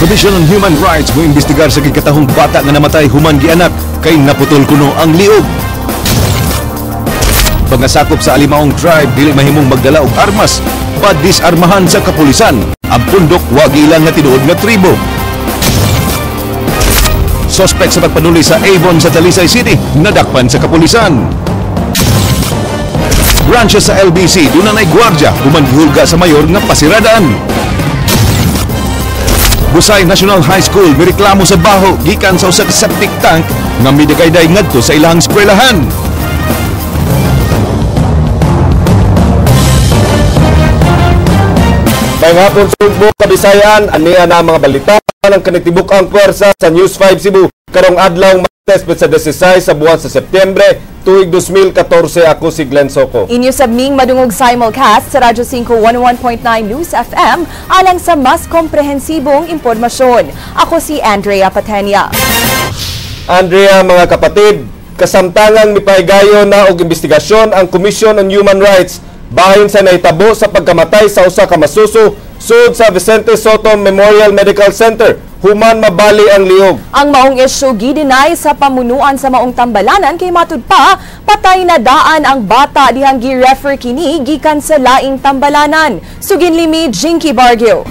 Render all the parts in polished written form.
Commission on Human Rights mo imbestigar sa gikatahong bata nga namatay human gianak kay naputol kuno ang liog. Pangasakop sa Alimaong tribe dili mahimong magdala og armas, padisarmahan sa kapulisan. Ang pundok wa giilang nga tinuod nga tribo. Suspect sa pagpanuli sa Avon sa Talisay City nadakpan sa kapulisan. Branches sa LBC dunay gwardiya human gihulga sa mayor nga pasiradaan. Busay National High School mireklamo sa baho gikan sa usa ka septic tank nga midagayday ngadto sa ilang eskwelahan. Ngayong hapon Sugbo, Kabisayan, aniya na mga balita ng kanitibukang puwersa sa News 5 Cebu. Karong adlaw Martes sa 16 sa buwan sa Setyembre, tuig 2014, ako si Glenn Soco. Inyo sabning madungog simulcast sa Radyo 5 101.9 News FM alang sa mas komprehensibong impormasyon. Ako si Andrea Patenia. Andrea, mga kapatid, kasamtangang mipahigayo na og investigasyon ang Commission on Human Rights bahin sa nahitabo sa pagkamatay sa usa ka masuso sud sa Vicente Soto Memorial Medical Center human mabali ang liog. Ang maong isyu gidinay sa pamunuan sa maong tambalanan kay matud pa patay na daan ang bata dihang gi-refer kini gikan sa laing tambalanan. Suginlimi Jinky Bargio.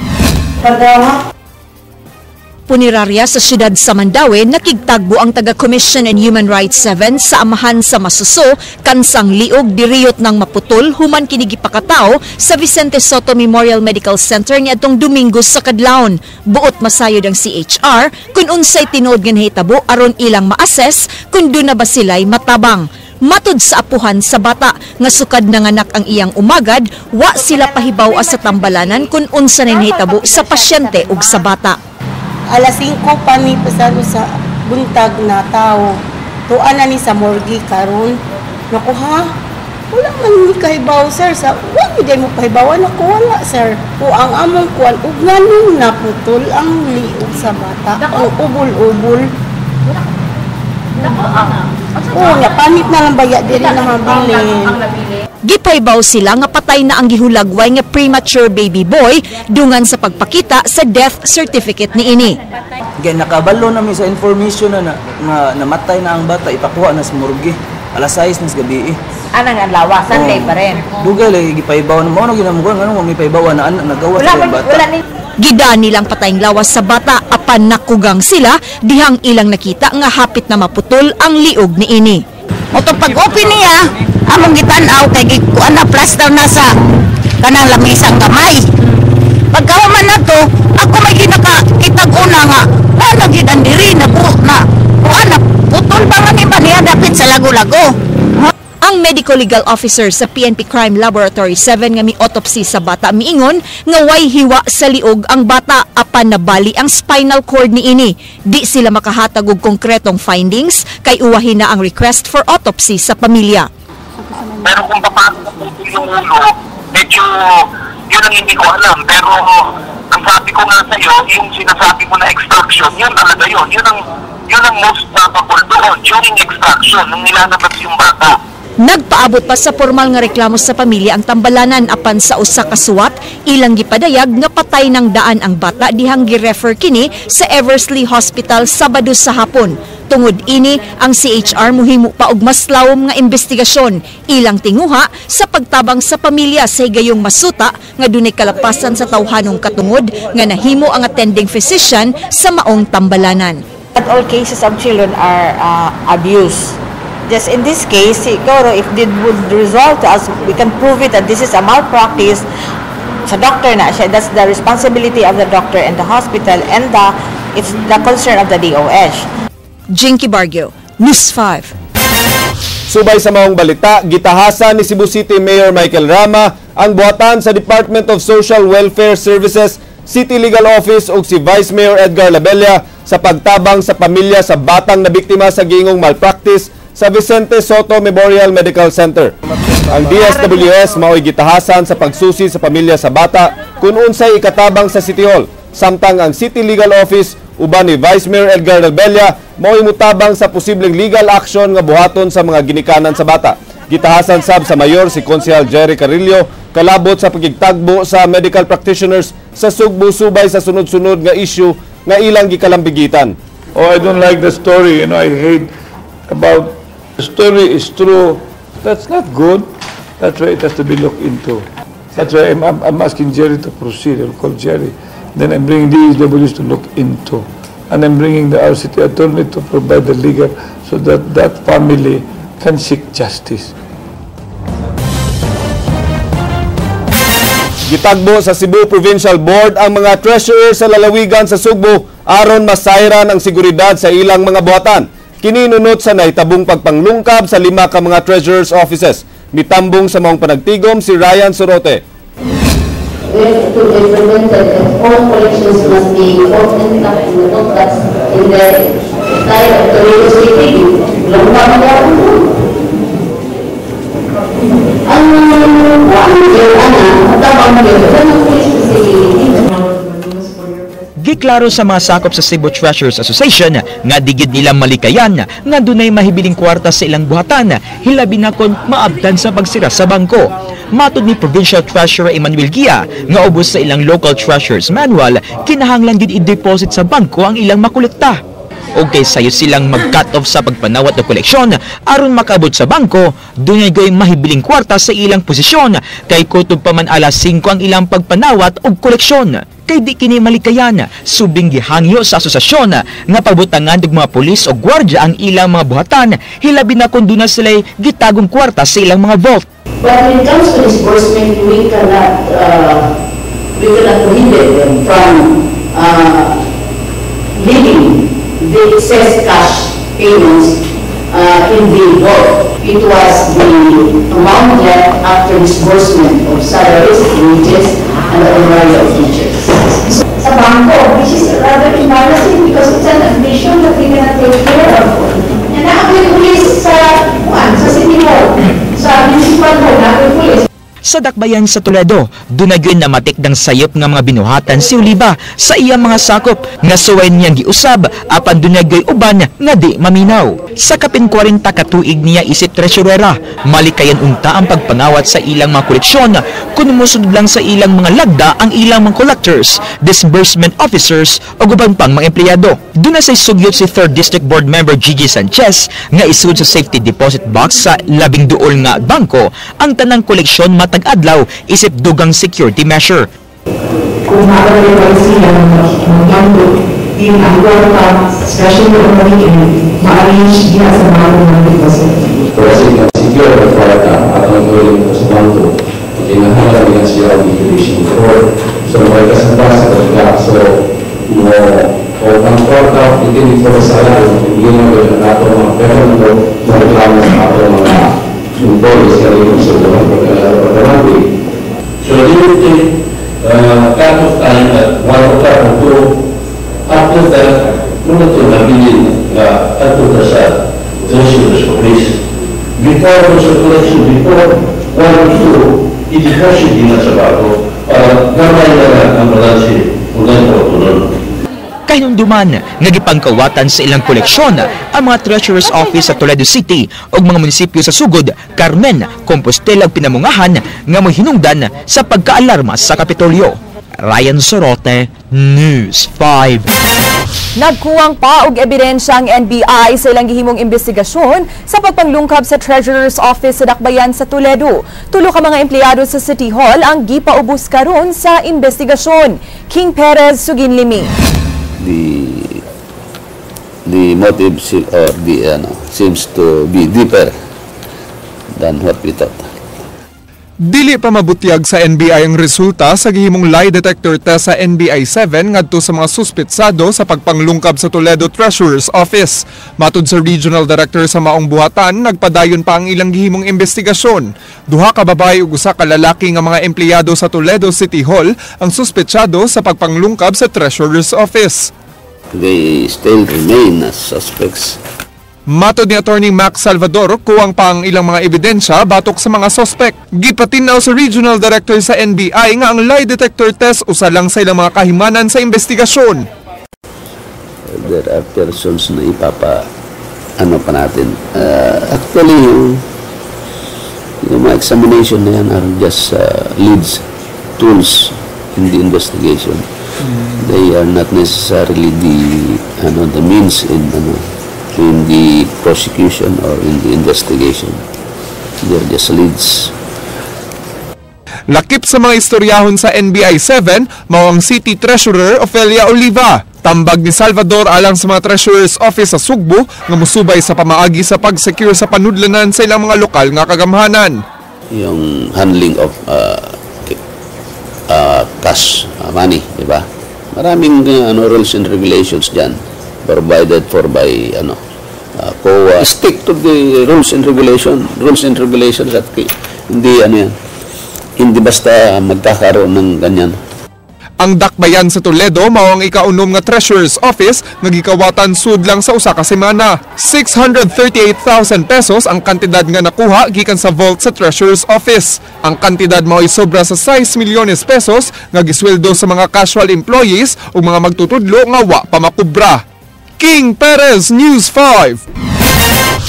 Punerarya sa siyudad sa Mandaue, nakigtagbo ang taga-Commission on Human Rights 7 sa amahan sa masuso, kansang liog diriyot ng maputol human kinigipakatao sa Vicente Soto Memorial Medical Center niadtong Domingo sa kadlawon. Buot masayod ang CHR kung unsay tinuod nga nahitabo aron ilang ma-assess kung doon na ba sila'y matabang. Matud sa apuhan sa bata nga sukad nanganak ang iyang umagad, wa sila pahibaw sa tambalanan kung unsa na nahitabo sa pasyente ug sa bata. Alas 5 pa ni pasalo sa buntag na tao. Tuan na ni sa morgue karon. Naku ha? Wala man ni kahibaw sir. Wala ni mo pahibawan ako wala sir. O ang among kuwan ug nganong naputol ang liog sa bata. Ang ubol-ubol. Napanit na lang baya diri na mabili. Gipaybaw sila nga patay na ang gihulagway nga premature baby boy dungan sa pagpakita sa death certificate ni ini. Kaya nakabalo namin sa information na namatay na ang bata, ipakuha na sa morgue. Alas 6 na sa gabi. Anang ang lawas, Sunday pa rin. Dugay lagi gipaybaw na mo ginamugan ngano may paybaw na nagawas sa bata. Gida nilang patayng lawas sa bata apan nakugang sila dihang ilang nakita nga hapit na maputol ang liog ni ini. Moto pag-open niya, among gitanaw kay kuan na plaster na sa kanang lamisang kamay. Pagkahuman na to, ako may ginakakitag una nga, wala gidan diri na po na kuan na putol pa nga ni niya dapit sa lago-lago. Ang medical legal officer sa PNP Crime Laboratory 7 nga mi-autopsy sa bata miingon nga way hiwa sa liog ang bata apan nabali ang spinal cord ni ini. Di sila makahatag og konkretong findings kay uwahin na ang request for autopsy sa pamilya. Pero kung papasok yung ulo, medyo yun ang hindi ko alam. Pero ang sabi ko nga sa iyo, yung sinasabi mo na extraction, yun talaga yun. Yun ang most probable doon during extraction nung nilalabas yung bata. Nagpaabot pa sa formal nga reklamo sa pamilya ang tambalanan apan sa usa ka suwat ilang gipadayag nga patay ng daan ang bata dihang gi-refer kini sa Eversley Hospital Sabado sa hapon. Tungod ini ang CHR muhimo pa og mas lawom nga investigasyon ilang tinguha sa pagtabang sa pamilya sa higayong masuta nga dunay kalapasan sa tawhanong katungod nga nahimo ang attending physician sa maong tambalanan. Not all cases of children are abused. Just in this case, siguro if it would result to us, we can prove it that this is a malpractice. Sa doctor na siya, that's the responsibility of the doctor and the hospital and it's the concern of the DOH. Jinky Bargio, News 5. Subay sa maong balita, gitahasan ni Cebu City Mayor Michael Rama ang buhatan sa Department of Social Welfare Services, City Legal Office ug si Vice Mayor Edgar Labella sa pagtabang sa pamilya sa batang na biktima sa gingong malpractice sa Vicente Soto Memorial Medical Center. Ang DSWS mao'y gitahasan sa pagsusi sa pamilya sa bata kung unsay ikatabang sa City Hall. Samtang ang City Legal Office uban ni Vice Mayor Edgar Labella mao'y mutabang sa posibleng legal action nga buhaton sa mga ginikanan sa bata. Gitahasan sab sa mayor si Konsehal Jerry Carrillo kalabot sa pagigtagbo sa medical practitioners sa Sugbo subay sa sunod-sunod nga issue nga ilang gikalambigitan. Oh, I don't like the story. You know, I hate about the story is true. That's not good. That's why it has to be looked into. That's why I'm asking Jerry to proceed. I'll call Jerry. Then I'm bringing the EWs to look into. And I'm bringing the RCT attorney to provide the legal so that that family can seek justice. Gitagbo sa Cebu Provincial Board ang mga treasurer sa lalawigan sa Sugbo aron masayran ang seguridad sa ilang mga buhatan. Kininunot sa naitabong pagpanglungkab sa 5 ka mga treasurer's offices. Mitambong sa maong panagtigom si Ryan Sorote. To be prevented and all collections must be open up in the contacts in the style of the real estate agent. Lambang mo ang giklaro sa mga sakop sa Cebu Treasurers Association nga digid nila malikayan nga dunay mahibiling kwarta sa ilang buhatan hilabi na kon maabtan sa pagsira sa bangko. Matud ni Provincial Treasurer Emmanuel Gia nga ubos sa ilang local treasurers manual kinahanglan gid i-deposit sa bangko ang ilang makolekta. O kay sayo silang mag-cut off sa pagpanawat ng koleksyon aron makabot sa bangko, dunay goy mahibiling kwarta sa ilang posisyon kay kutob pa man alas 5 ang ilang pagpanawat og koleksyon. Kay di kini malikayan, subing gihangyo sa asosasyon nga pabutangan og mga pulis o gwardya ang ilang mga buhatan hilabi na kun duna sila'y gitagong kwarta sa ilang mga vault. But when it comes to disbursement, we cannot prohibit them from leaving the excess cash payments in the vault. It was the amount left after disbursement of salaries, wages, and the honorary of teachers. Sa bangko, which is rather embarrassing because it's an admission that we cannot take care of. And nakapit police sa City Hall, sa municipal hall, nakapit police. Sa dakbayan sa Toledo, dunagyon na matik ng sayop nga mga binuhatan si Oliva sa iyang mga sakop nga suway niyang giusab apan dunagyoy uban nga di maminaw. Sa kapin 40 katuig niya isip tresurera, malikayan unta ang pagpangawat sa ilang mga koleksyon kun musud lang sa ilang mga lagda ang ilang mga collectors, disbursement officers o guban pang mga empleyado. Duna say sugyot si 3rd District Board Member Gigi Sanchez nga isud sa safety deposit box sa 12 nga bangko ang tanang koleksyon tag-adlaw isip dugang security measure. Kung makakalipan sila mag-bangko, din ang kwarta, especially on the weekend, ma-arrange diya sa mga ng deposit. Kasi nga secure ang kwarta at ang tuloy mo sa bangko, kinahanglan nga siya ang liquidation report. So may kasanda sa kanya, so o ang kwarta, hindi nito sa salario, hindi na gawin ang ato mga pera nito, mareklamo sa ato mga employees kaya yung sa mga pagkakalapagkalambi. So during cut of time at 1 o'clock o 2, after that, muna ito nabilin na ato na sa treasurer's office. Before sa collection, before 1 to 2, i-deposit din na sa bago para gamay na lang ang balansi kung ganito ito nun. Kahinunduman nga gipangkawatan sa ilang koleksyon ang mga Treasurer's Office sa Toledo City ug mga munisipyo sa Sugod, Carmen, Compostela ug Pinamungahan nga mohinungdan sa pagkaalarma sa Kapitolyo. Ryan Sorote, News 5. Nagkuwang pa og ebidensya ang NBI sa ilang gihimong investigasyon sa pagpanglungkab sa Treasurer's Office sa Dakbayan sa Toledo. Tulo ka mga empleyado sa City Hall ang gipaubos karon sa investigasyon. King Perez, Suginlimi. The motive seems to be deeper than what we thought. Dili pa mabutyag sa NBI ang resulta sa gihimong lie detector test sa NBI 7 ngadto sa mga suspetsado sa pagpanglungkab sa Toledo Treasurer's Office. Matud sa Regional Director sa Maong Buhatan, nagpadayon pa ang ilang gihimong investigasyon. Duha ka babae ug usa ka lalaki nga mga empleyado sa Toledo City Hall ang suspetsado sa pagpanglungkab sa Treasurer's Office. They still remain as suspects. Matod ni Attorney Max Salvador, kuwang pa ang ilang mga ebidensya batok sa mga sospek. Gipatinaw sa Regional Director sa NBI nga ang lie detector test usa lang sa ilang mga kahimanan sa investigasyon. There are persons na ano pa natin. Actually, yung mga examination na yan are just leads, tools in the investigation. They are not necessarily the means in the prosecution or in the investigation. They're just leads. Lakip sa mga istoryahon sa NBI 7, mao ang City Treasurer Ofelia Oliva. Tambag ni Salvador alang sa mga Treasurer's Office sa Sugbo nga musubay sa pamaagi sa pag-secure sa panudlanan sa ilang mga lokal nga kagamhanan. Yung handling of cash money, di ba? Maraming rules and regulations dyan provided for by COA. Stick to the rules and regulations at hindi basta magkakaroon ng ganyan. Ang dakbayan sa Toledo mao ang ikaunom nga Treasurer's Office nga gikawatan sud lang sa usa ka semana. 638,000 pesos ang kantidad nga nakuha gikan sa vault sa Treasurer's Office. Ang kantidad mao ay sobra sa 6 milyones pesos nga gisweldo sa mga casual employees ug mga magtutudlo nga wa pa makubra. King Perez, News 5.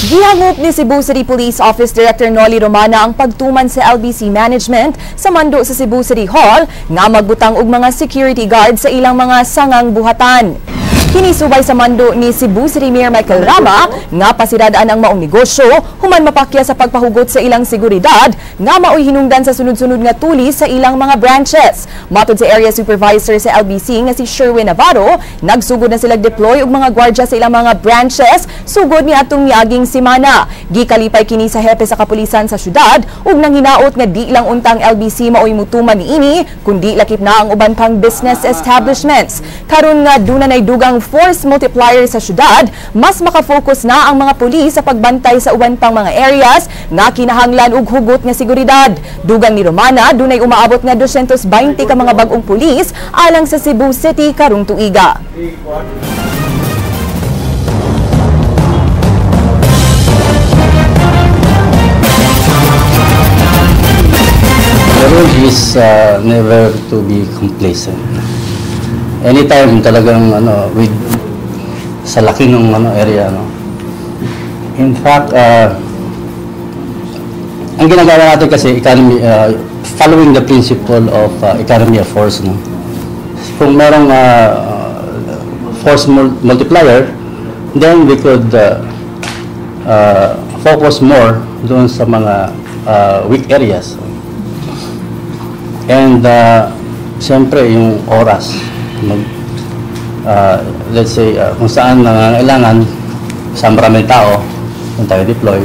Gihangop ni Cebu City Police Office Director Noli Romana ang pagtuman sa LBC Management sa mando sa Cebu City Hall nga magbutang og mga security guard sa ilang mga sangang buhatan. Kinisubay sa mando ni Cebu City Mayor Michael Rama nga pasiradaan ang maong negosyo human mapakya sa pagpahugot sa ilang seguridad nga maoy hinungdan sa sunod-sunod nga tulis sa ilang mga branches. Matod sa area supervisor sa LBC nga si Sherwin Navarro, nagsugod na sila deploy og mga gwardya sa ilang mga branches sugod ni atong miaging semana. Gikalipay kini sa hepe sa kapulisan sa syudad ug nanghinaot nga di lang untang LBC maoy mutuman niini kundi lakip na ang uban pang business establishments. Karon nga dunay dugang force multiplier sa syudad, mas makafocus na ang mga pulis sa pagbantay sa uban pang mga areas nga kinahanglan og hugot nga seguridad. Dugang ni Romana, dunay umaabot nga 220 ka mga bag-ong pulis alang sa Cebu City karong tuiga. The rule is never to be complacent. Anytime talagang with sa laki ng area In fact, ang ginagawa natin kasi economy following the principle of economy of force Kung merong force multiplier, then we could focus more doon sa mga weak areas. And siyempre yung oras let's say kung saan nangangailangan sa maraming tao kung tayo deploy.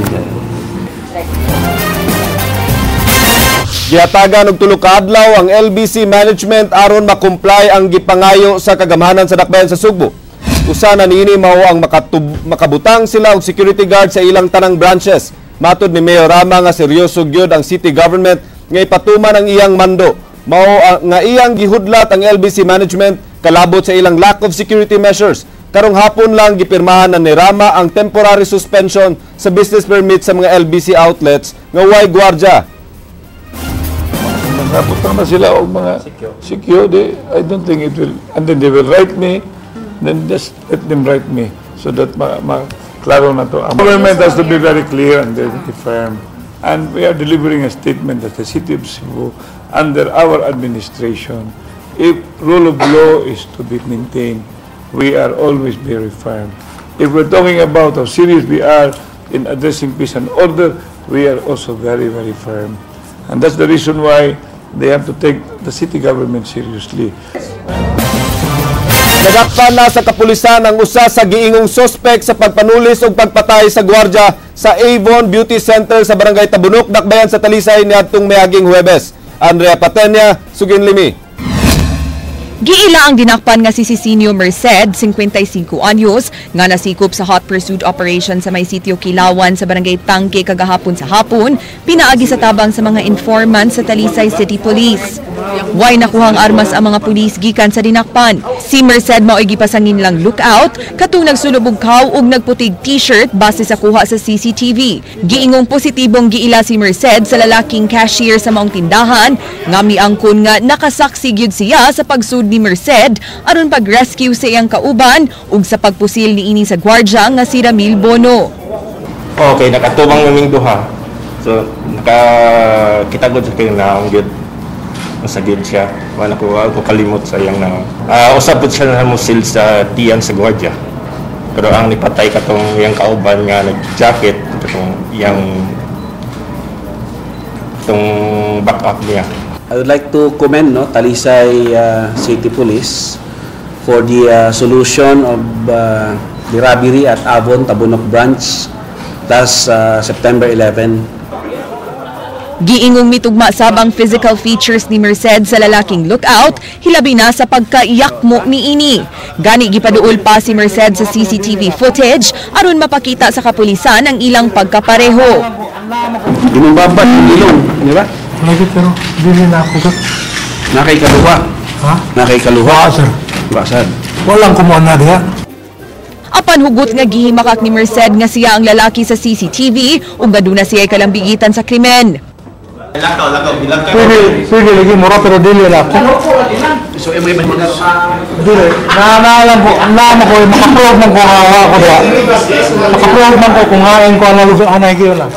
Gihatagan og tulo ka adlaw ang LBC Management aron makomply ang gipangayo sa kagamhanan sa dakbayan sa Sugbo. Usa na niini mao ang makabutang sila og security guard sa ilang tanang branches. Matod ni Mayor Rama nga seryoso gyud ang city government nga ipatuman ang iyang mando. Mao nga iyang gihudlat ang LBC Management kalabot sa ilang lack of security measures. Karong hapon lang gipirmahan na ni Rama ang temporary suspension sa business permit sa mga LBC outlets nga way gwardiya. Naputang na sila o mga secure. I don't think it will. And then they will write me. Then just let them write me so that klaro na to. Our government has to be very clear and very firm. And we are delivering a statement that the city of Cebu, under our administration, if rule of law is to be maintained, we are always very firm. If we're talking about how serious we are in addressing peace and order, we are also very, very firm. And that's the reason why they have to take the city government seriously. Nagakpan na sa kapulisan ang usa sa giingong suspect sa pagpanulis ug pagpatay sa gwardya sa Avon Beauty Center sa Barangay Tabunok, dakbayan sa Talisay niadtong miaging Huwebes. Andrea Patenya, Suginlimi. Giila ang dinakpan nga si Cicinio Merced, 55 anyos, nga nasikop sa hot pursuit operation sa may sitio Kilawan sa Barangay Tangke kagahapon sa hapon, pinaagi sa tabang sa mga informant sa Talisay City Police. Way nakuhang armas ang mga pulis gikan sa dinakpan. Si Merced mao'y gipasangin lang lookout, katong nagsulubog kaw ug nagputig t-shirt base sa kuha sa CCTV. Giingong positibong giila si Merced sa lalaking cashier sa maong tindahan, nga miangkon nga nakasaksi gyud siya sa pagsud ni Merced aron pag-rescue sa iyang kauban ug sa pagpusil niini sa gwardya nga si Ramil Bono. Okay, nakatubang naming duha. So, nakakitagod sa kanyang naong gyud. masagid siya. Wala ko kalimot sa iyang na. Usapot siya na musil sa tiyan sa gwardiya. Pero ang nipatay katong iyang kauban nga nag-jacket, katong iyang backup niya. I would like to commend Talisay City Police for the solution of the robbery at Avon, Tabunok Branch last September 11. Giingong mitugma sabang physical features ni Merced sa lalaking lookout, hilabi na sa pagkaiyak-mo ni ini. Gani gipaduol pa si Merced sa CCTV footage aron mapakita sa kapulisan ang ilang pagkapareho. Ginumbabad ang ilong, di ba? Lagi pero dili na ako. Nakay-kaluha. Ha? Nakay-kaluha. Sir. Basad. Walang kumuha na diha. Apan hugot nga gihimakak ni Merced nga siya ang lalaki sa CCTV ug aduna siya kalambigitan sa krimen. Sige, lagi mura pero dili na ako. So, may dili. Naalam ko, makaprove man ko hawa ko ba? Makaprove man ko kung hain ko ang lugar anay kayo na.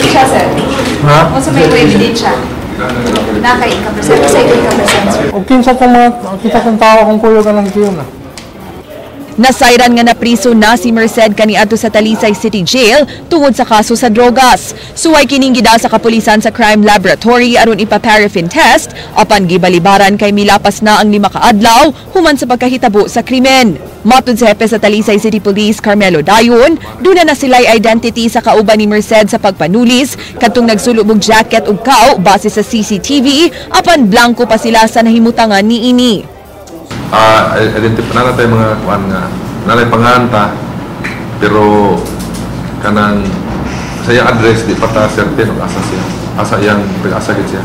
Siya, sir. Ha? Kung sa may evidensya. Naka-income%, sa income%, sir. O kinsa kung kita kong tao kung kuyo ka lang kayo na. Nasayran nga napriso na si Merced kaniadto sa Talisay City Jail tungod sa kaso sa drogas. Suway kining gida sa kapulisan sa crime laboratory aron ipa-paraffin test apan gibalibaran kay milapas na ang 5 ka adlaw human sa pagkahitabo sa krimen. Matud sa hepe sa Talisay City Police Carmelo Dayon, duna na sila'y identity sa kauban ni Merced sa pagpanulis kadtong nagsulubog jacket ug kao base sa CCTV apan blanco pa sila sa nahimutangan ni ini. Identify na tayo mga kuan nga nalay panganta pero kanang sa iyang address di pata certain og asa yang pag-asagit siya.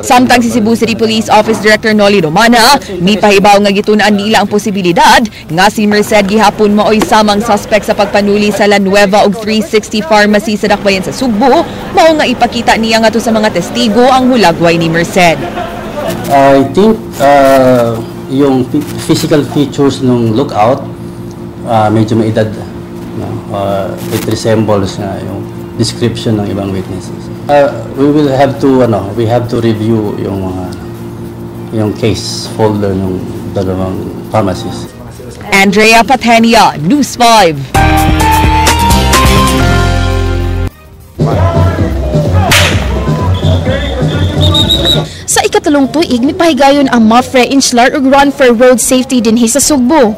Samtang si Cebu City Police Office Director Noli Romana, ni pahibaw nga gitun-an nila ang posibilidad nga si Merced gihapon maoy samang suspect sa pagpanuli sa La Nueva ug 360 Pharmacy sa Dakbayan sa Sugbo, mao nga ipakita niya ngadto sa mga testigo ang hulagway ni Merced. I think yung physical features ng lookout medyo may edad, it resembles yung description ng ibang witnesses. We will have to review yung case folder ng dalawang pharmacies. Andrea Patenia, News 5. Sa ikatlong tuig, mipahigayon ang Mafre Insular ug Run for Road Safety dinhi sa Sugbo.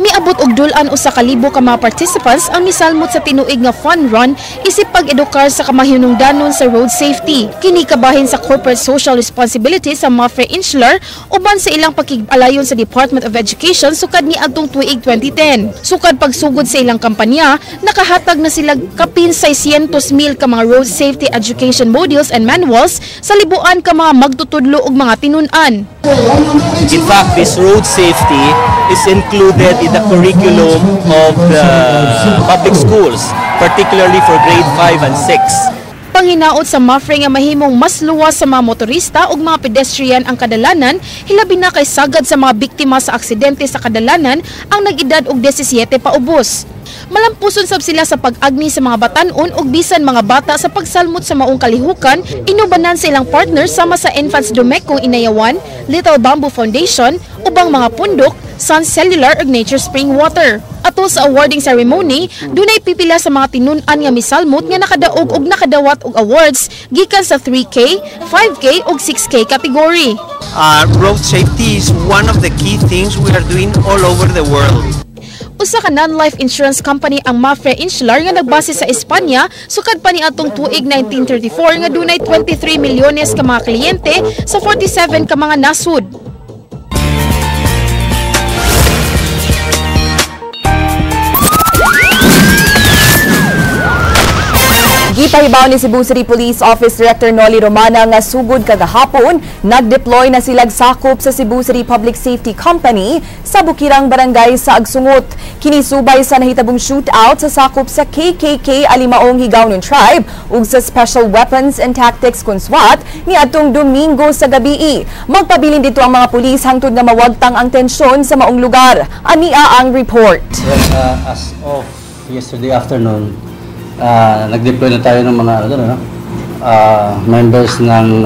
Miabot og dulan usa ka libo ka mga participants ang misalmot sa tinuig nga fun run isip pag-edukar sa kamahinungdanon sa road safety. Kini kabahin sa corporate social responsibility sa Mafre Insular uban sa ilang pakig-alayon sa Department of Education sukad ni adtong tuig 2010. Sukad pagsugod sa ilang kampanya, nakahatag na sila kapin 600,000 ka mga road safety education modules and manuals sa libuan ka mga magtutudlo og mga tinun-an. In fact, this road safety is included in the curriculum of the public schools, particularly for grade 5 and 6. Panginaot sa Mafre nga mahimong mas luwas sa mga motorista ug mga pedestrian ang kadalanan, hilabi na kay sagad sa mga biktima sa aksidente sa kadalanan ang nag-edad og 17 paubos. Malampuson sab sila sa pag-agni sa mga batan-on ug bisan mga bata sa pagsalmot sa maong kalihukan, inubanan sa ilang partners sama sa Infants Domecco Inayawan, Little Bamboo Foundation, ubang mga pundok, Sun Cellular ug Nature Spring Water. Ato sa awarding ceremony, dunay pipila sa mga tinun-an nga misalmot nga nakadaog ug nakadawat og awards gikan sa 3K, 5K ug 6K category. Road safety is one of the key things we are doing all over the world. Usa ka non-life insurance company ang Mafre Insular nga nagbase sa Espanya sukad pa ni atong tuig 1934 nga dunay 23 milyones ka mga kliyente sa 47 ka mga nasud. Gipahibaw ni Cebu City Police Office Director Noli Romana nga sugod kagahapon, nag-deploy na silag sakop sa Cebu City Public Safety Company sa Bukirang Barangay sa Agsungot. Kinisubay sa nahitabong shootout sa sakop sa KKK Alimaong Higawnon Tribe ug sa Special Weapons and Tactics kun SWAT ni atong Domingo sa gabii. Magpabilin dito ang mga pulis hangtod nga mawagtang ang tensyon sa maong lugar. Ania ang report. As of yesterday afternoon, nag-deploy na tayo ng mga members ng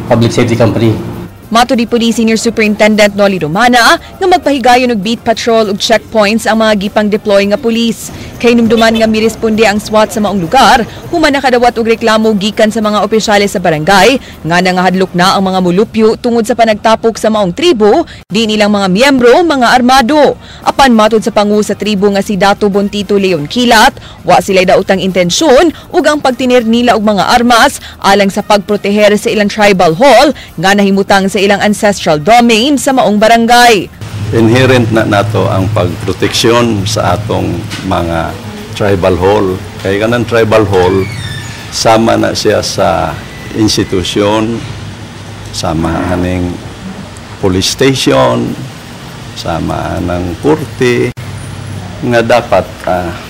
public safety company. Mato di Police Senior Superintendent Noli Romana nga magpahigayon og beat patrol ug checkpoints ang mga gipang deploy nga pulis. Kay numduman nga miresponde ang SWAT sa maong lugar, human nakadawat og reklamo gikan sa mga opisyales sa barangay nga nangahadlok na ang mga mulupyo tungod sa panagtapok sa maong tribo, di nilang mga miyembro mga armado. Apan matod sa pangu sa tribo nga si Dato Bontito Leon Kilat, wa sila'y daotang intensyon ug ang pagtinir nila og mga armas alang sa pagproteher sa ilang tribal hall nga nahimutang sa ilang ancestral domain sa maong barangay. Inherent na nato ang pagproteksyon sa atong mga tribal hall. Kaya kanang tribal hall, sama na siya sa institusyon, sama ng police station, sama ng korte, nga dapat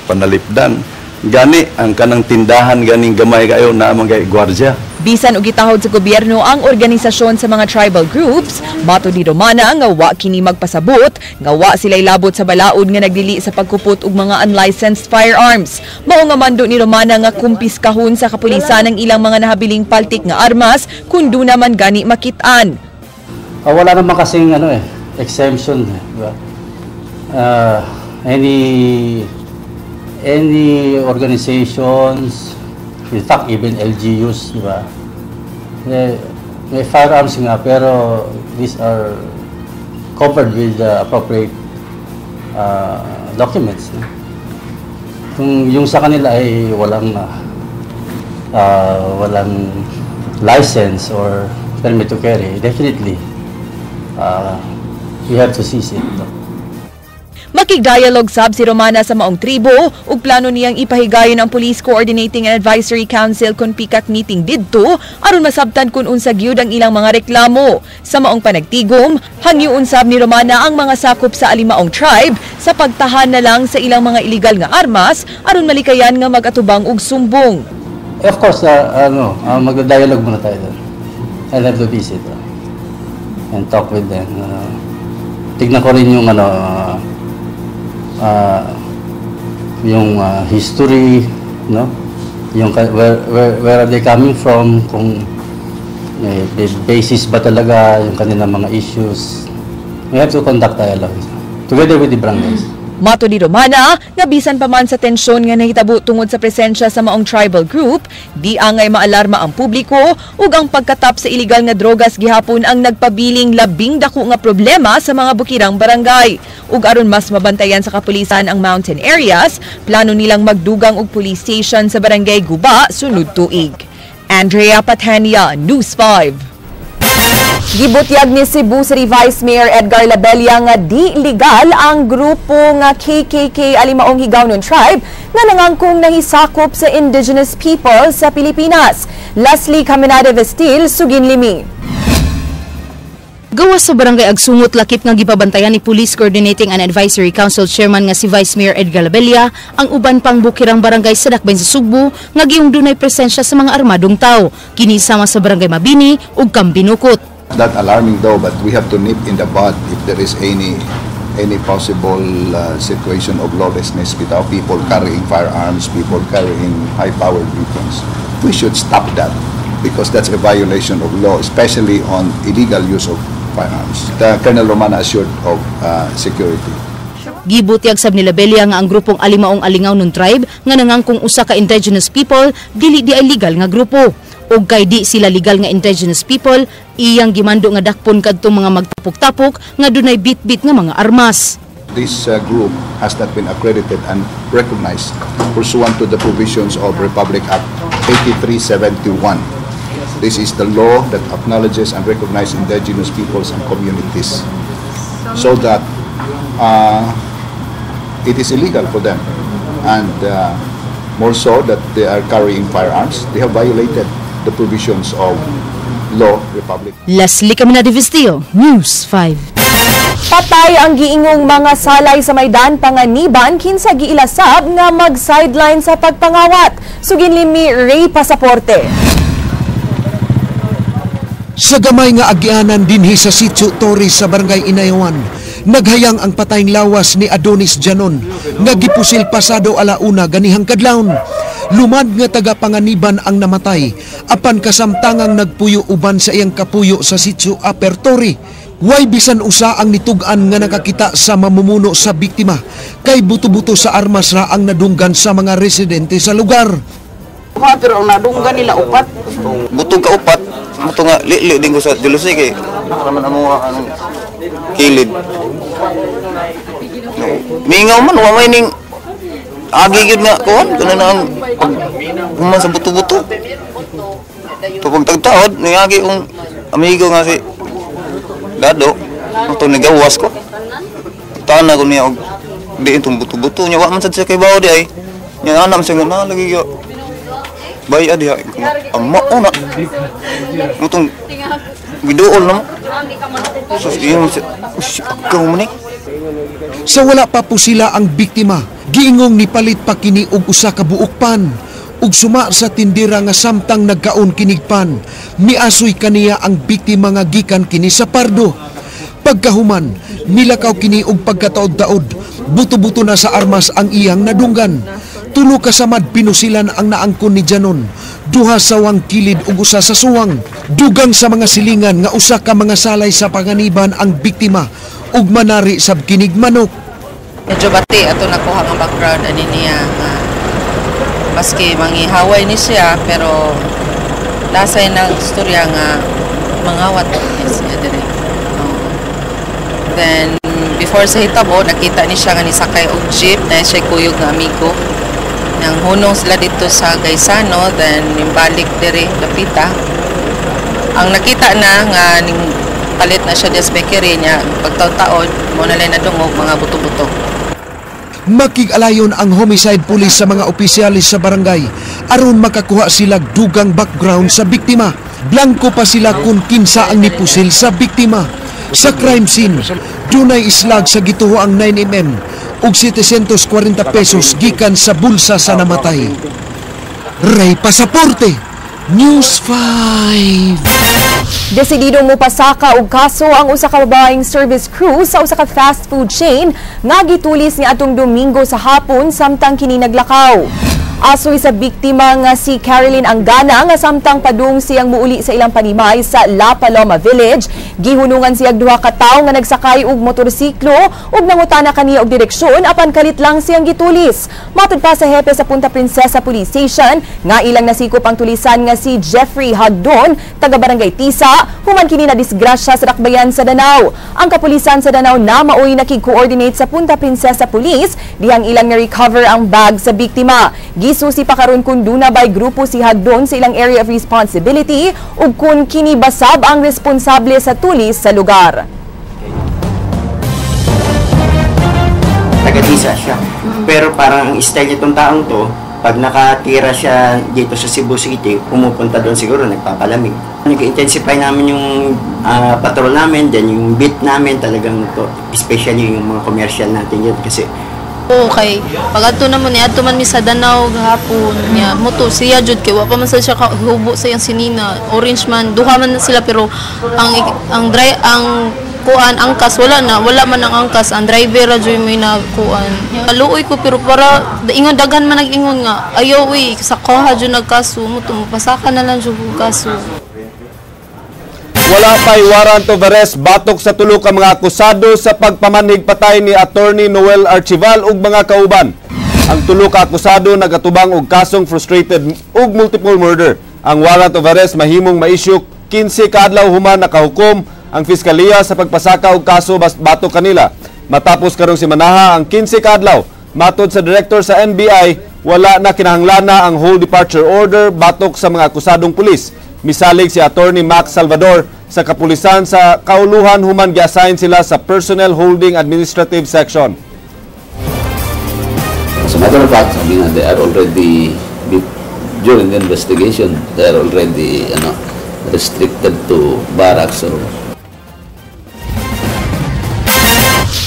panalipdan. Gani ang kanang tindahan ganing gamay kayo na mga gwardiya. Bisan og gitahod sa gobyerno ang organisasyon sa mga tribal groups, mato ni Romana nga wa kini magpasabot, nga wa sila'y labot sa balaod nga nagdili sa pagkupot og mga unlicensed firearms. Mao nga mando ni Romana nga kumpiskahon sa kapulisan ang ilang mga nahabiling paltik nga armas kun do naman gani makit-an. Wala naman kasing exemption, diba? Any organizations, in fact, even LGUs, di ba? May firearms nga, pero these are covered with the appropriate documents. Kung yung sa kanila ay walang license or permit to carry, definitely we have to seize it. Makig-dialogue sab si Romana sa maong tribo ug plano niyang ipahigayon ang Police Coordinating and Advisory Council kon pikak meeting didto aron masabtan kun unsa gyud ang ilang mga reklamo. Sa maong panagtigom, hangyoon sab ni Romana ang mga sakop sa alimaong tribe sa pagtahan na lang sa ilang mga illegal nga armas aron malikayan nga mag-atubang og sumbong. Of course, magda-dialogue muna tayo doon. I'll have to visit and talk with them. Tignan ko rin yung yung history, no? Yung where are they coming from, kung the basis ba talaga yung kanilang mga issues. We have to conduct dialogue together with the barangays. Mato ni Romana, nga bisan pa man sa tensyon nga nahitabo tungod sa presensya sa maong tribal group, di angay maalarma ang publiko ug ang pagkatap sa illegal nga drogas gihapon ang nagpabiling labing dako nga problema sa mga bukirang barangay. Ug aron mas mabantayan sa kapulisan ang mountain areas, plano nilang magdugang og police station sa barangay Guba sunod tuig. Andrea Patania, News 5. Gibutyag ni Cebu City Vice Mayor Edgar Labella nga di legal ang grupo nga KKK Alimaong Higawnon Tribe nga nangangkong nahisakop sa indigenous people sa Pilipinas. Leslie Caminada Vestil, Suginlimi. Gawas sa barangay Agsungot lakip nga gipabantayan ni Police Coordinating and Advisory Council Chairman nga si Vice Mayor Edgar Labella ang uban pang bukirang barangay sa Dakbayn sa Sugbo nga giyong dunay presensya sa mga armadong tao, kini sama sa barangay Mabini ug Kambinukot. That alarming though, but we have to nip in the bud if there is any possible situation of lawlessness with our people carrying firearms, people carrying high-powered weapons. We should stop that because that's a violation of law, especially on illegal use of firearms. Colonel Romana assured of security. Gibutyag sab ni Labella nga ang grupong Alimaong Alingawnon Tribe nga nangangkong usa ka indigenous people dili di ay legal nga grupo. Og kay di sila legal nga indigenous people, iyang gimando nga dakpon kadtong mga magtapok-tapok nga dunay bit-bit nga mga armas. This group has not been accredited and recognized pursuant to the provisions of Republic Act 8371. This is the law that acknowledges and recognizes indigenous peoples and communities so that it is illegal for them, and more so that they are carrying firearms. They have violated the provisions of law, Republic. Leslie Caminada Vestil, News 5. Patay ang giingong mga salay sa Maydan Panganiban kinsa giilasab nga mag-sideline sa pagpangawat. Suginlimi Ray Pasaporte. Sa gamay nga agyanan dinhi sa Sitio Torres sa Barangay Inayawan, Naghayang ang patayng lawas ni Adonis Janon nga gipusil pasado alauna ganihang kadlawon. Lumad nga taga-panganiban ang namatay apan kasamtangang nagpuyo uban sa iyang kapuyo sa sitio Apertori. Way bisan usa ang nitug-an nga nakakita sa mamumuno sa biktima kay buto-buto sa armas ra ang nadunggan sa mga residente sa lugar. Pero ang nadunggan nila upat. Butong ka upat, buto nga li din ko sa dilusay kay naman amo anong kilid. Mingaw man wa may ning agigid nga kuan kana na ang human sa buto-buto. Tupag tagtaod ni agi ang amigo nga si Dado, ito nagawas ko. Tana ko niya og di itong buto-buto niya wa man sad siya kay bawo di ay. Nya anak siya nga lagi yo. Bay adi ay. Amma ona. Mutong gidool na mo. So yung kumuni. Sa wala pa po sila ang biktima, giingong nipalit pa kini og usa ka buokpan. Ug suma sa tindira nga samtang nagkaon kinigpan, miasoy kaniya ang biktima nga gikan kini sa pardo. Pagkahuman, nilakaw kini og pagkataod-taod, buto-buto na sa armas ang iyang nadunggan. Tulo kasamad pinusilan ang naangkon ni Janon, duha sawang kilid ug usa sa suwang. Dugang sa mga silingan nga usa ka mga salay sa panganiban ang biktima ug manari sab kinig manok. Medyo bati ato nakuha nga background ani niya. Maski manghihaway ni siya, pero lasay ng istorya nga mangawat niya siya dire. Then, before sa hitabo, nakita ni siya nga nisakay og jeep na siya kuyog nga amigo. Nang hunong sila dito sa Gaisano, then nimbalik dire, lapita. Ang nakita na nga ning palit na siya des bakery niya, pagtaon-taon, mo na lang nadungog mga buto-buto. Makig-alayon ang homicide police sa mga opisyalis sa barangay aron makakuha sila dugang background sa biktima. Blanco pa sila kung kinsa ang nipusil sa biktima. Sa crime scene, dunay islag sa gituhoang 9mm ug 740 pesos gikan sa bulsa sa namatay. Ray Pasaporte, News 5. Desididong mupasaka og kaso ang usa ka babaeng service crew sa usa ka fast food chain nga gitulis ni atong Domingo sa hapon samtang kini naglakaw. Asoy sa biktima nga si Caroline Angana nga samtang padung siyang muuli sa ilang panimay sa La Paloma Village, gihunungan siyang duha ka tawo nga nagsakay og motorsiklo ug nangutana kaniya og direksyon apan kalit lang siyang gitulis. Matud pa sa hepe sa Punta Princesa Police Station nga ilang nasikop ang tulisan nga si Jeffrey Hagdon, taga Barangay Tisa, human kini na disgrasya sa Dakbayan sa Danau. Ang kapulisan sa Danau na maoy nakig-coordinate sa Punta Princesa Police dihang ilang na-recover ang bag sa biktima. Gisusi pa karon kung duna bay grupo si Hagdon sa ilang area of responsibility ug kung kini basab ang responsable sa tulis sa lugar. Taga-Tisa siya. Pero parang ang style nitong taong to, pag nakatira siya dito sa Cebu City, pumupunta doon siguro, nagpapalamig. Nag-intensify namin yung patrol namin, then yung beat namin talagang to, especially yung mga commercial natin yun kasi okay. Pag ato naman niya, ato man mi sa Danau gahapon niya, moto siya jud kay wa pa man sa siya hubo sa yang sinina, orange man, duha man sila pero ang kuan angkas wala man ang angkas, ang driver ra jud may na kuan. Kaluoy ko pero para ingon daghan man nag-ingon nga ayaw sa koha jud nagkaso, moto mapasaka na lang jud kaso. Wala pa'y warrant of arrest batok sa tulo ka mga akusado sa pagpamanhig patay ni Attorney Noel Archival ug mga kauban. Ang tulo ka akusado nagatubang og kasong frustrated ug multiple murder. Ang warrant of arrest mahimong ma-issue 15 ka adlaw human nakahukom ang piskalya sa pagpasaka og kaso batok kanila. Matapos karong simanaha ang 15 ka adlaw, matod sa director sa NBI, wala na kinahanglana ang whole departure order batok sa mga akusadong pulis. Misalig si Attorney Max Salvador sa kapulisan sa kauluhan human gi-assign sila sa Personnel Holding Administrative Section. As a matter of fact, they are already, during the investigation, they are already restricted to barracks.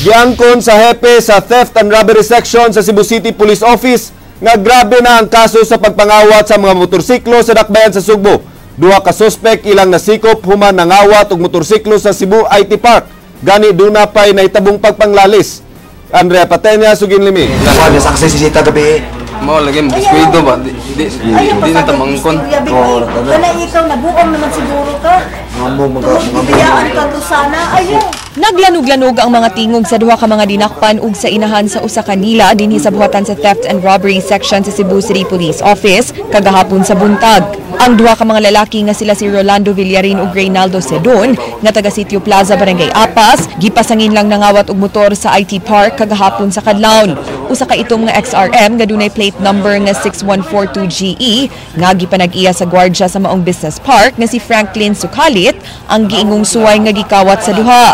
Giangkon sa hepe sa Theft and Robbery Section sa Cebu City Police Office nga grabe na ang kaso sa pagpangawat sa mga motorsiklo sa Dakbayan sa Sugbo. Duha ka suspect ilang nasikop human nangawat og motorsiklo sa Cebu IT Park. Gani duna pay nahitabong pagpanglalis. Andrea Patenya, Suginlimi. Wala sa sisita gabi. Mo lagi biskwito ba? Di na tamangkon. Kana ikaw nabuong naman siguro ka. Biyaan ka to sana. Ayun. Naglanog-lanog ang mga tingog sa duha ka mga dinakpan ug sa inahan sa usa ka nila dinhi sa buhatan sa Theft and Robbery Section sa Cebu City Police Office kagahapon sa buntag. Ang duha ka mga lalaki nga sila si Rolando Villarin ug Reynaldo Sedon nga taga Sitio Plaza, Barangay Apas, gipasangin lang nangawat og motor sa IT Park kagahapon sa Kadlawon. Usa ka itong nga XRM nga dunay plate number nga 6142GE nga gipanag-iya sa gwardya sa maong business park nga si Franklin Sukalit ang giingong suway nga gikawat sa duha.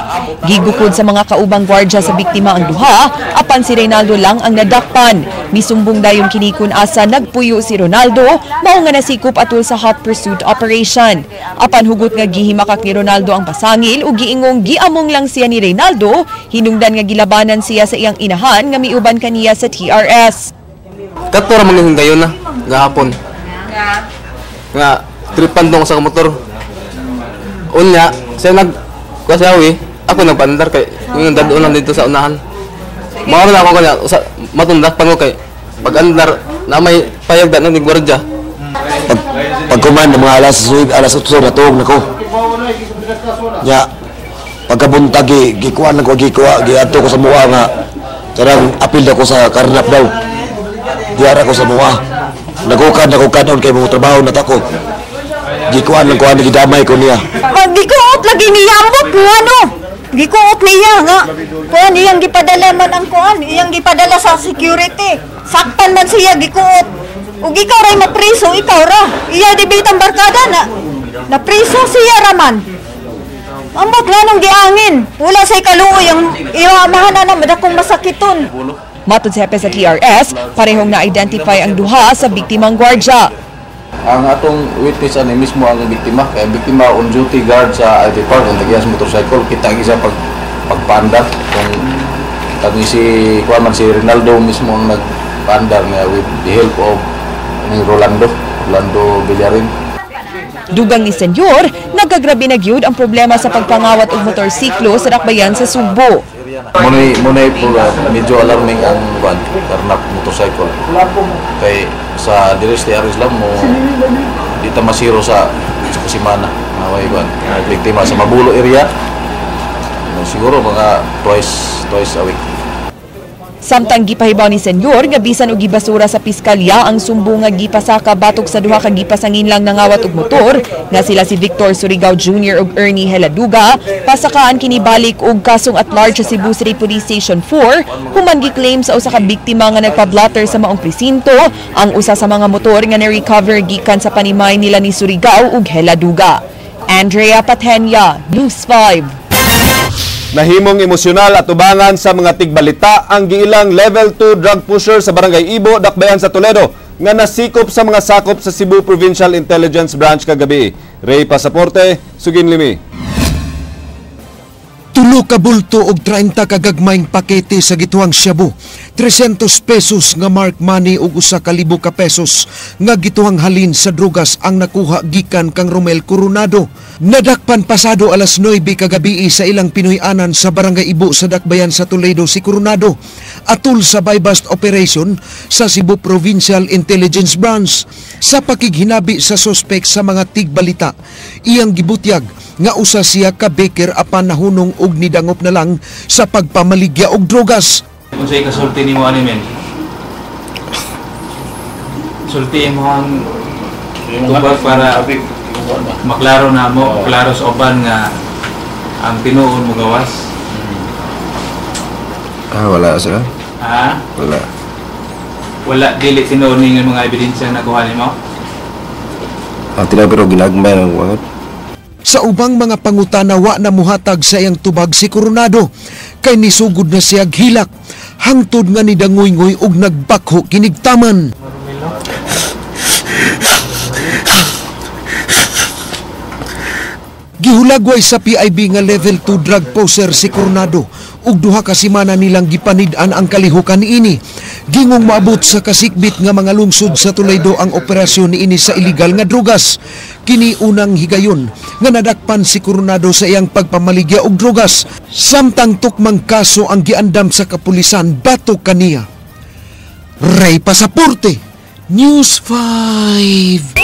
Gigukod sa mga kaubang gwardya sa biktima ang duha, apan si Reynaldo lang ang nadakpan. Misumbong dayon kini kun asa nagpuyo si Ronaldo, mao nga nasikop atul sa hot pursuit operation. Apan hugot nga gihimakak ni Ronaldo ang pasangil ug giingong giamong lang siya ni Reynaldo, hinungdan nga gilabanan siya sa iyang inahan nga miuban kaniya sa TRS. Kato ra man gayon na gahapon. Nga tripan dong sa motor. Unya, siya nagkasawi, ako nagpandar kay yung dadon lang dito sa unahan. Mao na ako kanya matundak pa ko kay pag-andar na may payagdan ng gwardya. Pagkuman ng mga alas 8 na tuog nako. Ya, pagkabuntag gikuan ko giadto ko sa mua nga karang apil ako sa karnap daw. Diara ko sa mua. Nagukad on kay mo trabaho na tako. Gikuan lang ko ani gidamay ko niya. Gikuot lagi niya ambot ano. Gikuot niya nga. Kuan iyang gipadala man ang kuan, iyang gipadala sa security. Saktan man siya gikuot. Ug ikaw ray mapriso, ikaw ra. Iya di bitang barkada na priso siya raman. Ambot nganong giangin. Wala say kaluoy ang iamahan na madakong masakiton. Matod sa hepe sa TRS, parehong na-identify ang duha sa biktimang gwardya. Ang atong witness ani mismo ang biktima, kaya biktima on duty guard sa IT Park ang tagias motorcycle, kita ang isa pagpandar kung tagi si kuan si Ronaldo mismo ang nagpandar niya with the help of ni Rolando Villarin. Dugang ni Senyor, nagagrabe na gyud ang problema sa pagpangawat og motorsiklo sa dakbayan sa Sugbo. Munay po medyo alarming ang kuan karnap motorcycle. Kay sa Diris de Aris lang mo dito masiro sa Kusimana. Naway kuan biktima sa Mabulo area. Siguro mga twice a week. Samtang gipahibaw ni Senyor nga bisan og gibasura sa piskalya ang sumbong nga gipasaka batok sa duha ka gipasangin lang nangawat og motor nga sila si Victor Surigao Jr. ug Ernie Heladuga pasakaan kini balik og kasong at large sa Cebu City Police Station 4 human giklaim sa usa ka biktima nga nagpa-blotter sa maong presinto ang usa sa mga motor nga na-recover gikan sa panimay nila ni Surigao ug Heladuga. Andrea Patenya, News 5. Nahimong emosyonal at ubangan sa mga tigbalita ang giilang level 2 drug pusher sa Barangay Ibo, Dakbayan sa Toledo nga nasikop sa mga sakop sa Cebu Provincial Intelligence Branch kagabi. Ray Pasaporte, Suginlimi. Tulo ka bulto og 30 ka gagmayng pakete sa gituang shabu. 300 pesos nga mark money ug 1,000 ka pesos nga gituang halin sa drugas ang nakuha gikan kang Romel Coronado. Nadakpan pasado alas 9 kagabi sa ilang Pinoy-anan sa Barangay Ibo sa Dakbayan sa Toledo si Coronado atul sa buy-bust operation sa Cebu Provincial Intelligence Branch. Sa pakighinabi sa suspek sa mga tigbalita, iyang gibutyag nga usa siya ka baker apan nahunong og nidangop na lang sa pagpamaligya og drogas. Unsay kasulti nimo ani men? Sulti mo ang tubag para maklaro na mo, klaro sa uban nga ang tinuon mo gawas. Wala sila. Ha? Wala. Wala dili tinuon ning mga ebidensya na kuha nimo? Tila pero ginagmay ng wangat. Sa ubang mga pangutana wa na muhatag sa iyang tubag si Coronado kay nisugod na siya hilak hangtod nga nidangoy-ngoy og nagbakho kinigtaman. Gihulagway sa PIB nga level 2 drug poser si Coronado ug duha ka semana nilang gipanid-an ang kalihukan niini. Gingong maabot sa kasikbit nga mga lungsod sa Toledo ang operasyon niini sa illegal nga drugas. Kini unang higayon nga nadakpan si Coronado sa iyang pagpamaligya og drugas. Samtang tukmang kaso ang giandam sa kapulisan batok kaniya. Ray Pasaporte, News 5.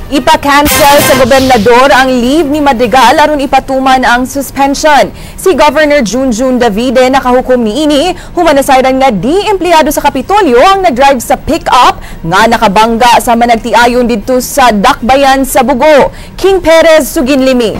Ipa-cancel sa gobernador ang leave ni Madrigal aron ipatuman ang suspension. Si Governor Junjun Davide nakahukom niini human nasayran nga di empleyado sa Kapitolyo ang nag-drive sa pick-up nga nakabangga sa managtiayon didto sa Dakbayan sa Bugo. King Perez, Suginlimi.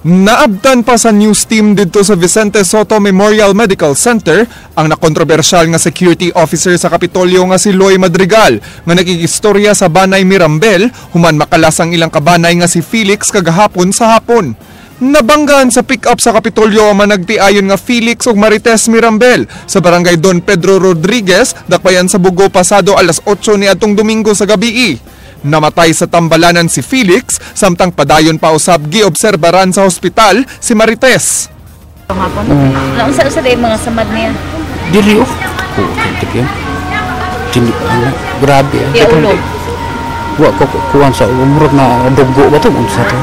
Naabtan pa sa news team dito sa Vicente Soto Memorial Medical Center ang nakontrobersyal nga security officer sa Kapitolyo nga si Loy Madrigal nga nakikistorya sa Banay Mirambel human makalas ang ilang kabanay nga si Felix kagahapon sa hapon. Nabanggaan sa pick-up sa Kapitolyo ang managtiayon nga Felix ug Marites Mirambel sa barangay Don Pedro Rodriguez, Dakbayan sa Bugo pasado alas 8 niadtong Domingo sa gabi. Namatay sa tambalanan si Felix, samtang padayon pa usab giobserbaran sa hospital si Marites. Unsa day mga samad niya? Dili oh. Tik yan. Grabe. Di ulo. Wa ko kuwan sa umurot na dugo ba to unsa to?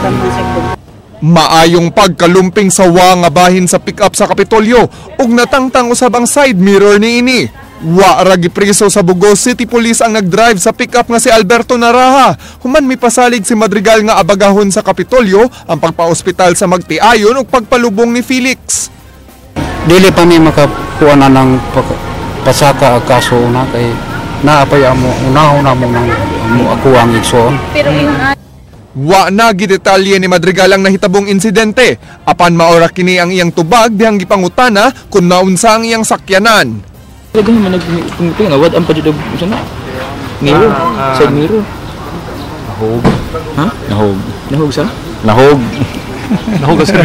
Maayong pagkalumping sa nga bahin sa pick-up sa Kapitolyo ug natangtang usab ang side mirror niini. Wa ra gipriso sa Bugo City Police ang nag-drive sa pick-up nga si Alberto Naraha. Human mipasalig si Madrigal nga abagahon sa Kapitolyo ang pagpa-ospital sa magtiayon ug pagpalubong ni Felix. Dili pa mi makakuha na ng pasaka kaso na kay naapay amo una mo nang ako ang igsoon. Pero wa na gidetalye ni Madrigal ang nahitabong insidente. Apan maora kini ang iyang tubag dihang gipangutana kung naunsa ang iyang sakyanan. Lagi man nagpungpung awad ang padudog sana. Miro, side miro. Nahog. Ha? Nahog sa? Nahog sa.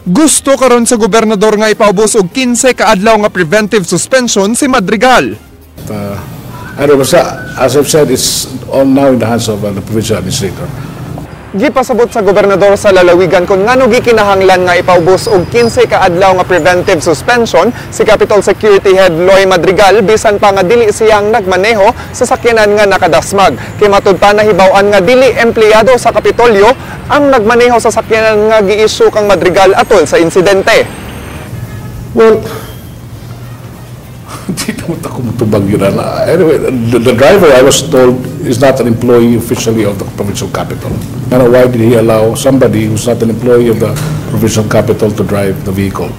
Gusto karon sa gobernador nga ipaubos og 15 ka adlaw nga preventive suspension si Madrigal. As I've said, it's all now in the hands of the provincial administrator. Gipasabot sa gobernador sa lalawigan kung ngano gikinahanglan nga ipaubos og 15 ka adlaw nga preventive suspension si Capitol Security Head Loy Madrigal bisan pa nga dili siyang nagmaneho sa sakyanan nga nakadasmag. Kay matud pa nahibaw-an nga dili empleyado sa Kapitolyo ang nagmaneho sa sakyanan nga gi-issue kang Madrigal atol sa insidente. Well, hindi naman ako matubag yun. Anyway, the driver, I was told, is not an employee officially of the provincial capital. And why did he allow somebody who's not an employee of the provincial capital to drive the vehicle?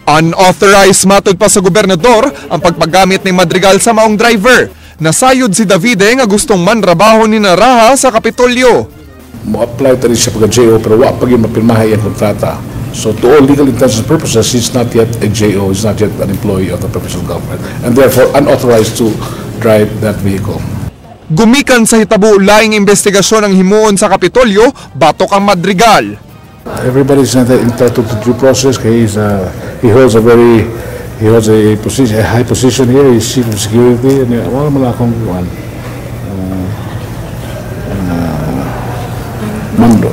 Unauthorized matod pa sa gobernador ang pagpagamit ni Madrigal sa maong driver. Nasayod si Davide nga gustong manrabaho ni Naraha sa Kapitolyo. Mo-apply ta rin siya pagka-JO pero wala pag yung mapirmahay ang kontrata. So to all legal intents and purposes, he's not yet a JO, he's not yet an employee of the provincial government, and therefore unauthorized to drive that vehicle. Gumikan sa hitabo laing investigasyon ang himuon sa Kapitolyo, batok ang Madrigal. Everybody's entitled to due process. He holds a high position here. He's chief of security, and wala man akong mando.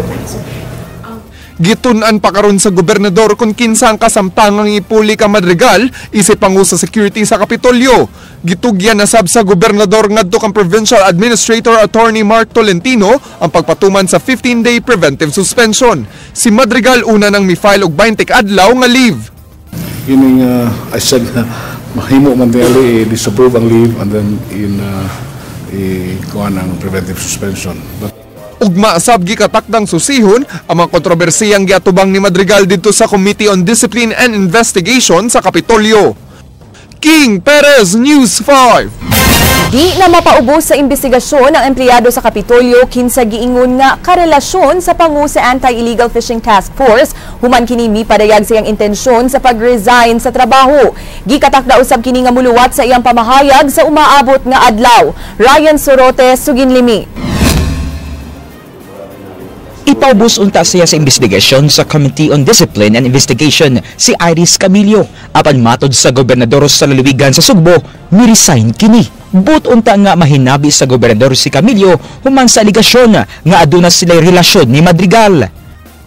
Gitun-an pa karon sa gobernador kung kinsa ang kasamtangang ipuli ka Madrigal isip pangu sa security sa Kapitolyo. Gitugyan na sab sa gobernador ngadto kang Provincial Administrator Attorney Mark Tolentino ang pagpatuman sa 15-day preventive suspension. Si Madrigal una nang mi-file og 20 adlaw nga leave. Yun I said mahimo man dili disapprove ang leave and then kuha ng preventive suspension. Ugma sab gikatakdang susihon ang mga kontrobersiyang giatubang ni Madrigal dito sa Committee on Discipline and Investigation sa Kapitolyo. King Perez, News 5. Di na mapaubos sa investigasyon ang empleyado sa Kapitolyo kinsa giingon nga karelasyon sa pangu sa Anti-Illegal Fishing Task Force human kini mipadayag sa iyang intensyon sa pag-resign sa trabaho. Gikatakda usab kini nga muluwat sa iyang pamahayag sa umaabot nga adlaw. Ryan Sorote, Suginlimi. Ipaubos unta siya sa investigasyon sa Committee on Discipline and Investigation si Iris Camillo. Apan matod sa gobernador sa lalawigan sa Sugbo, ni-resign kini. But unta nga mahinabi sa gobernador si Camillo human sa aligasyon nga aduna sila relasyon ni Madrigal.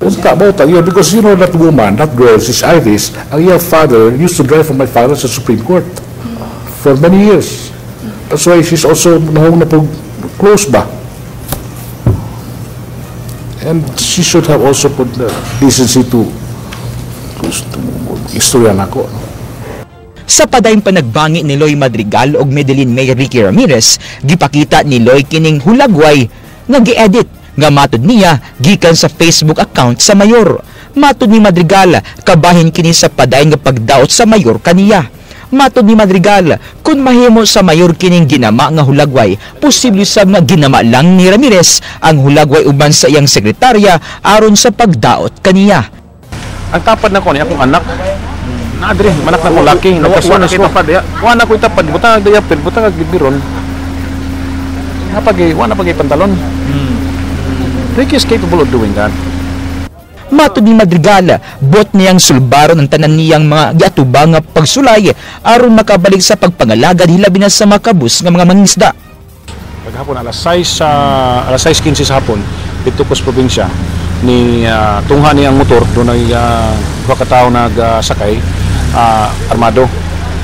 Unta mo tayo because you know that woman, that girl, she's Iris, ang iyang father used to drive for my father sa Supreme Court for many years. That's why she's also nahong na po close ba. And she should have also put the decency to istorya nako. Sa padayong panagbangi ni Loy Madrigal og Medellin Mayor Ricky Ramirez, gipakita ni Loy kining hulagway nga gi-edit nga matud niya gikan sa Facebook account sa mayor. Matud ni Madrigal, kabahin kini sa padayong nga pagdaot sa mayor kaniya. Matud ni Madrigal, kung mahimo sa mayor kining ginama nga hulagway, posible sab nga ginama lang ni Ramirez ang hulagway uban sa iyang sekretarya aron sa pagdaot kaniya. Ang tapad na ko ni akong anak. Naadre, manak na ko laki, nagkasuan na kita pa diya. Wala ko itapad, butang diya pil, butang gibiron. Wala pagi pantalon. Ricky is capable of doing that. Matud ni Madrigal, bot niyang sulbaron ang tanan niyang mga giatubang nga pagsulay aron makabalik sa pagpangalagad hilabi na sa makabus nga mga mangisda. Paghapon alas 6:15 sa hapon dito ko sa probinsya ni tungha ni ang motor do ay katao nagsakay armado.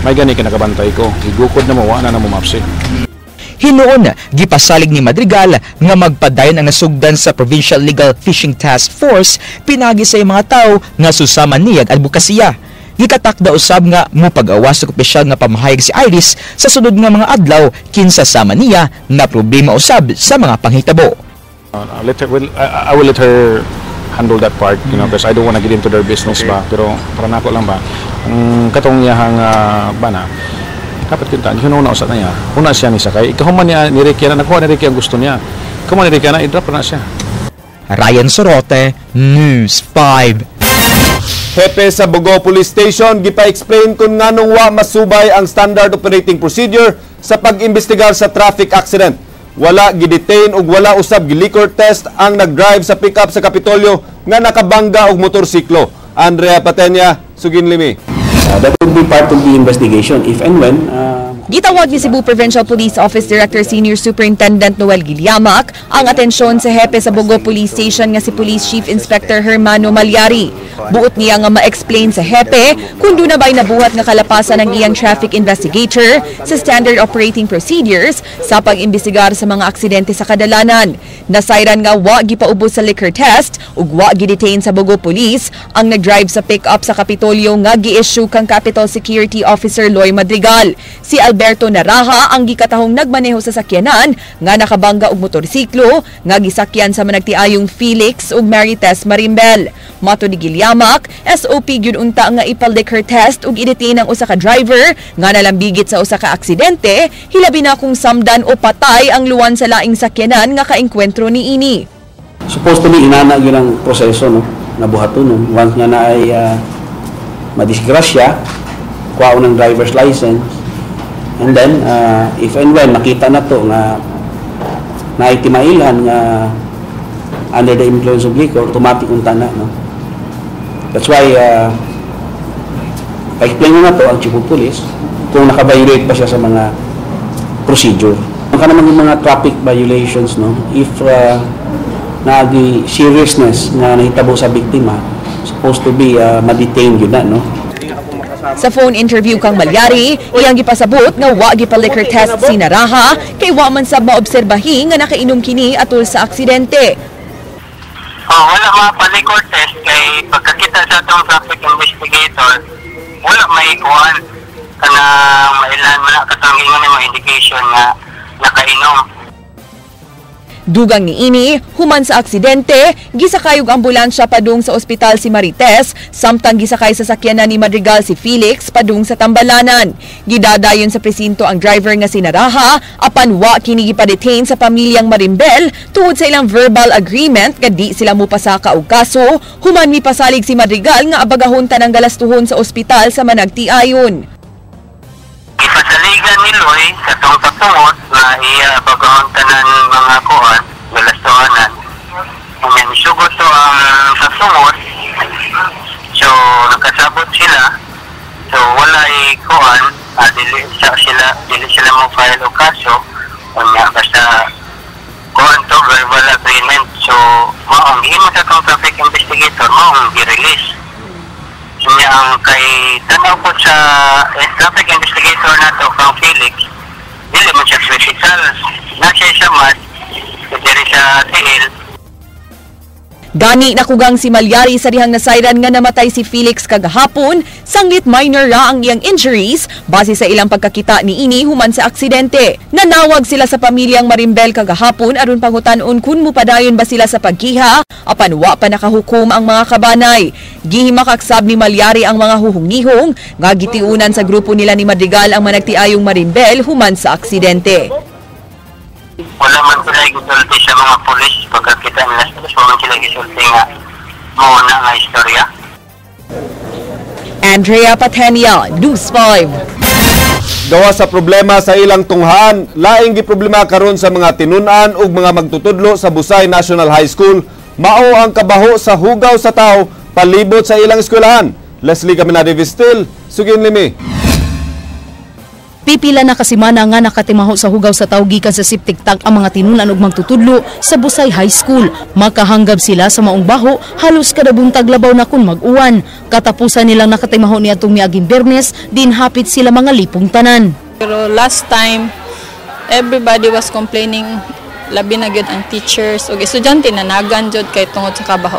May gani kinakabantay ko. Igukod na mo wa na mo mapsi. Hinuon, gipasalig ni Madrigal nga magpadayon ang nasugdan sa Provincial Legal Fishing Task Force pinagi sa mga tao nga susama niyag advokasya. Gikatakda usab nga mupag-awas sa opisyal nga pamahayag si Iris sa sunod nga mga adlaw kinsa sama niya na problema usab sa mga panghitabo. I will let her handle that part, you know, because I don't want to get into their business ba, pero para nako lang ba ang katong yahang bana dapat kita hinuuna usab na niya una siya ni sakay ikahuman niya ni Ricky na nakuha ni Ricky ang gusto niya ikahuman ni Ricky na i-drop na siya. Ryan Sorote, News 5. Hepe sa Bogo Police Station gipa-explain kung nganong wa masubay ang standard operating procedure sa pag-imbestigar sa traffic accident. Wala gidetain ug wala usab gi-liquor test ang nag-drive sa pickup sa Kapitolyo nga nakabangga og motorsiklo. Andrea Patenya, Suginlimi. That would be part of the investigation if and when Gitawag ni Cebu Provincial Police Office Director Senior Superintendent Noel Guiliamac ang atensyon sa hepe sa Bogo Police Station nga si Police Chief Inspector Hermano Malyari. Buot niya nga ma-explain sa hepe kung doon na ba'y nabuhat nga kalapasan ng iyang traffic investigator sa standard operating procedures sa pag-imbestigar sa mga aksidente sa kadalanan. Nasayran nga wa gipaubos sa liquor test ug wa gidetain sa Bogo Police ang nag-drive sa pick-up sa Kapitolyo nga gi-issue kang Capitol Security Officer Loy Madrigal. Si Alberto Naraha ang gikatahong nagmaneho sa sakyanan nga nakabangga og motorsiklo nga gisakyan sa managtiayong Felix ug Marites Marimbel. Mato ni Guiliamac, SOP gyud unta nga ipal-liquor test ug i-detain ang usa ka driver nga nalambigit sa usa ka aksidente hilabi na kung samdan o patay ang luwan sa laing sakyanan nga kaengkwentro niini. Supposed to be inana yun ang proseso no nabuhaton no once nga na ay madisgrasya kuha ng driver's license. And then, if and when nakita na to nga naitimailan nga under the influence of liquor, automatic unta na, no? That's why, pa-explain na to ang Chief of Police kung nakaviolate pa siya sa mga procedure. Ang ka naman yung mga traffic violations, no? If nagi seriousness nga nahitabo sa biktima, supposed to be ma-detain yun na, no? Sa phone interview kang Malyari, iyang gipasabot nga wa gipa-liquor test si Naraha kay wa man sab maobserbahi nga nakainom kini atol sa aksidente. Wala mapa-liquor test kay pagkakita sa atong traffic investigator, wala maikuan kana mailan man katong ingon mo indication nga nakainom. Dugang niini, human sa aksidente, gisakay og ambulansya padung sa ospital si Marites, samtang gisakay sa sakyanan ni Madrigal si Felix padung sa Tambalanan. Gidadayon sa presinto ang driver nga si Naraha, apan wa kini gipa-detain sa pamilyang Marimbel tungod sa ilang verbal agreement nga di sila mopasaka og kaso, human mipasalig si Madrigal nga abagahon tanang galastuhon sa ospital sa managtiayon. Ipasaligan ni Loy sa tong pagtungod na bagahon tanan mga kuhan, galastuhanan. Ngayon, sugot to ang pagtungod. So, nakasabot sila. So, wala kuhan, dili sila mo file o kaso. Kunya, basta kuhan to, verbal agreement. So, maong himo sa tong traffic investigator, maong gi-release. Niya ang kay tanaw po sa traffic investigator nato kang Felix, dili mo siya critical na siya sa mat, dili sa tiil. Gani nakugang si Malyari sa dihang nasayran nga namatay si Felix kagahapon, sanglit minor ra ang iyang injuries base sa ilang pagkakita ni ini human sa aksidente. Nanawag sila sa pamilyang Marimbel kagahapon aron pangutan-on kun mupadayon ba sila sa pagkiha apan wa pa nakahukom ang mga kabanay. Gihimakaksab ni Malyari ang mga huhungihong nga gitiunan sa grupo nila ni Madrigal ang managtiayong Marimbel human sa aksidente. Wala man sila gisulti sa mga pulis pagkakita nila. Wala man sila gisulti nga muna nga istorya. Andrea Patenia, News 5. Gawa sa problema sa ilang tunghaan, laing giproblema karon sa mga tinunan ug mga magtutudlo sa Busay National High School, mao ang kabaho sa hugaw sa tao palibot sa ilang eskwelahan. Leslie Caminade-Vistil, Sugin Limi. Pipila na kasimana nga nakatimaho sa hugaw sa tawo gikan sa septic tank ang mga tinunan ug magtutudlo sa Busay High School. Makahanggab sila sa maong baho halos kada buntag labaw na kun mag-uwan. Katapusan nilang nakatimaho niadtong miaging Biyernes, din hapit sila mga lipong tanan. Pero last time everybody was complaining, labi na gyud ang teachers ug estudyante nanagan jud kay tungod sa kabaho.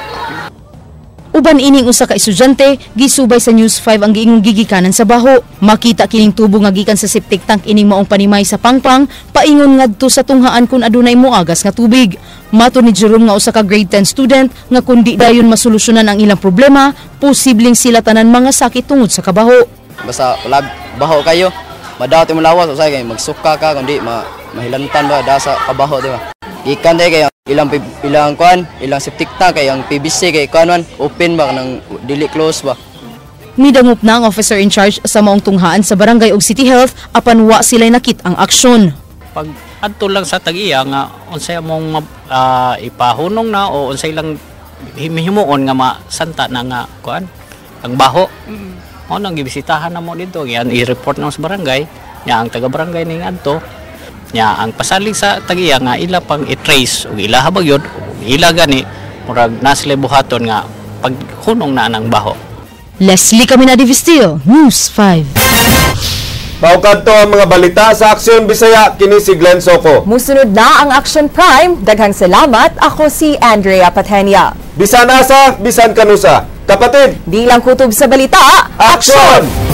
Uban ining usa ka estudyante gisubay sa News 5 ang giingong gigikanan sa baho. Makita kining tubo nga gikan sa septic tank ining maong panimay sa pangpang, paingon ngadto sa tunghaan kun adunay moagas nga tubig. Mato ni Jerome nga usa ka grade 10 student nga kundi dayon masolusyonan ang ilang problema, posibleng sila tanan mga sakit tungod sa kabaho. Basta wala baho kayo, madawat imong lawas usay kay magsuka ka kundi mahilantan ba da sa kabaho, di ba? Ikan day kay ilang kuan, ilang septic tank kay ang PVC kay kuan open ba nang dili close ba. Midangop na ang officer in charge sa maong tunghaan sa barangay ug City Health apan wa sila nakit ang aksyon. Pag adto lang sa tag-iya nga unsay mong ipahunong na o unsay lang himuon nga masanta na nga kuan ang baho. Mo nang gibisitahan na mo dito, yan i-report na sa barangay, nya ang taga-barangay ning adto. Nya ang pasalig sa tag-iya nga ila pang i-trace ug ila habag yun, ila gani murag nasile buhaton nga paghunong na nang baho. Leslie Caminade-Vistil, News 5. Paukad to ang mga balita sa Aksyon Bisaya, kini si Glenn Soco. Musunod na ang Action Prime. Daghang salamat. Ako si Andrea Patenia. Bisan asa, bisan kanusa. Kapatid, di lang kutob sa balita. Aksyon!